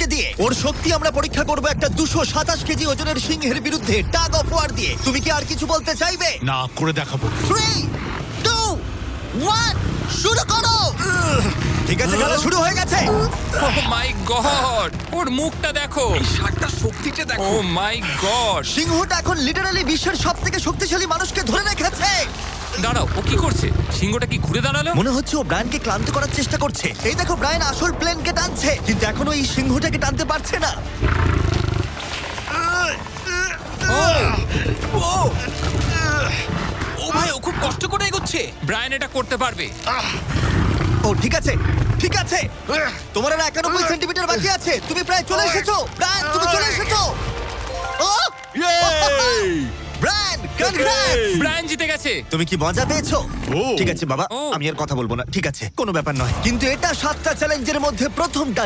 ব্রায়ানকে দিয়ে। ওর শক্তি আমরা পরীক্ষা করব একটা 227 কেজি ওজনের সিংহের বিরুদ্ধে টাগ অফ ওয়ার দিয়ে। তুমি কি আর কিছু বলতে চাইবে? না, করে দেখাবো। 3, 2, 1, শুরু করো। ঠিক আছে, খেলা শুরু হয়ে গেছে। ও মাই গড, ওর মুখটা দেখো। ষাটটা শক্তিটা ও দেখো। মাই গড। সিংহটা এখন লিটারালি বিশ্বের সবথেকে শক্তিশালী মানুষকে ধরে রেখেছে। দাঁড়াও, ও কি করছে? সিংহটা কি ঘুরে দাঁড়ালো? মনে হচ্ছে ও ব্রায়ানকে ক্লান্ত করার চেষ্টা করছে। এই দেখো, ব্রায়ান আসল প্লেনকে টানছে, কিন্তু এখনো এই সিংহটাকে টানতে পারছে না। ও ভাই, ও খুব কষ্ট করে এগোচ্ছে। ব্রায়ান এটা করতে পারবে। ও ঠিক আছে, ঠিক আছে। তোমার আর 91 সেন্টিমিটার বাকি আছে। তুমি প্রায় চলে এসেছো ব্রায়ান, তুমি চলে এসেছো। ও ব্রায়ান, কনগ্রেটস! ব্রায়ান জিতে গেছে। তুমি কি মজা পেয়েছো? ও। ঠিক আছে বাবা, ও। আমি আর কথা বলবো না। ঠিক আছে, কোনো ব্যাপার নয়। কিন্তু এটা 7টা চ্যালেঞ্জের মধ্যে প্রথমটা